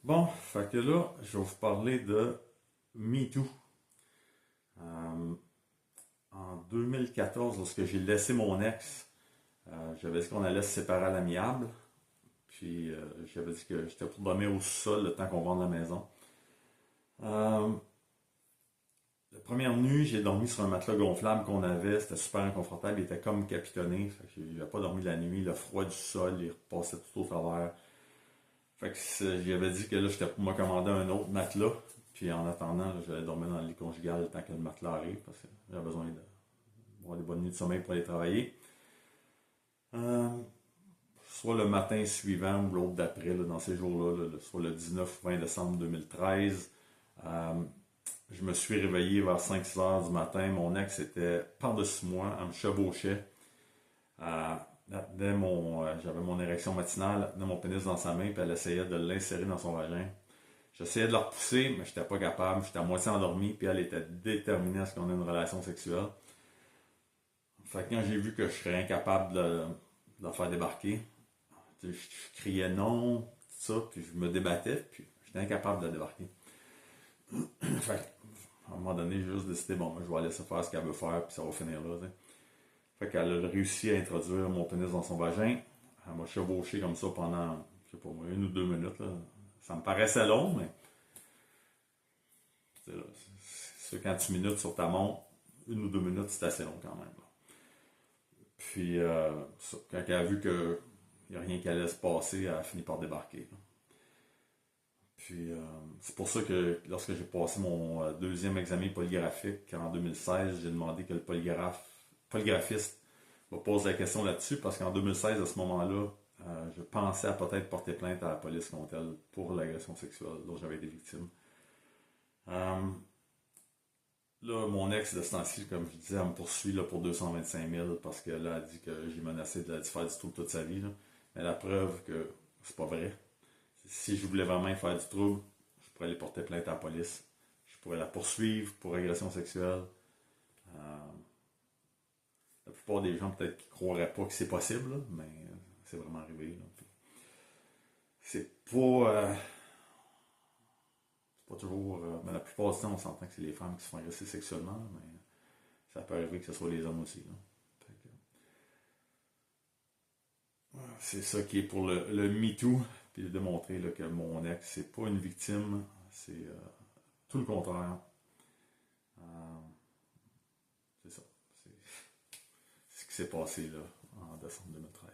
Bon, fait que là, je vais vous parler de MeToo. Euh, En 2014, lorsque j'ai laissé mon ex, j'avais dit qu'on allait se séparer à l'amiable. Puis j'avais dit que j'étais pour dormir au sol le temps qu'on vende la maison. Euh, la première nuit, j'ai dormi sur un matelas gonflable qu'on avait. C'était super inconfortable. Il était comme capitonné. Fait que j'ai pas dormi la nuit. Le froid du sol, il repassait tout au travers. Fait que j'avais dit que là, j'étais pour me commander un autre matelas. Puis en attendant, là, j'allais dormir dans le lit conjugal le temps que le matelas arrive. Parce que j'avais besoin d'avoir des bonnes nuits de sommeil pour aller travailler. Euh, Soit le matin suivant ou l'autre d'après, là, dans ces jours-là, là, soit le 19 ou 20 décembre 2013. Euh, je me suis réveillé vers 5-6 heures du matin. Mon ex était par-dessus moi, elle me chevauchait. J'avais mon érection matinale, elle tenait mon pénis dans sa main, puis elle essayait de l'insérer dans son vagin. J'essayais de la repousser, mais j'étais pas capable. J'étais à moitié endormi, puis elle était déterminée à ce qu'on ait une relation sexuelle. Fait que quand j'ai vu que je serais incapable de la faire débarquer, je criais non, tout ça, puis je me débattais, puis j'étais incapable de la débarquer. Fait à un moment donné, j'ai juste décidé, bon, je vais la laisser faire ce qu'elle veut faire, puis ça va finir là, t'sais. Fait qu'elle a réussi à introduire mon pénis dans son vagin. Elle m'a chevauché comme ça pendant, je sais pas moi, 1 ou 2 minutes, là. Ça me paraissait long, mais c'est sûr, quand tu minutes sur ta montre, 1 ou 2 minutes, c'est assez long quand même, là. Puis, quand elle a vu qu'il n'y a rien qui allait se passer, elle a fini par débarquer, là. Puis, c'est pour ça que lorsque j'ai passé mon deuxième examen polygraphique en 2016, j'ai demandé que le polygraphiste me pose la question là-dessus, parce qu'en 2016, à ce moment-là, je pensais à peut-être porter plainte à la police contre elle pour l'agression sexuelle dont j'avais été victime. Euh, Là, mon ex de ce temps-ci, comme je disais, elle me poursuit là, pour 225 000 parce qu'elle a dit que j'ai menacé de la faire du trouble toute sa vie, là. Mais la preuve que c'est pas vrai. Si je voulais vraiment faire du trouble, je pourrais aller porter plainte à la police. Je pourrais la poursuivre pour agression sexuelle. Euh, la plupart des gens peut-être qui croiraient pas que c'est possible, là, mais c'est vraiment arrivé, là. C'est pas, c'est pas toujours. Mais la plupart du temps, on s'entend que c'est les femmes qui se font agresser sexuellement, mais ça peut arriver que ce soit les hommes aussi, là. Fait que, c'est ça qui est pour le MeToo, puis de démontrer là, que mon ex, c'est pas une victime, c'est tout le contraire. Euh, c'est ça. C'est ce qui s'est passé là, en décembre 2013.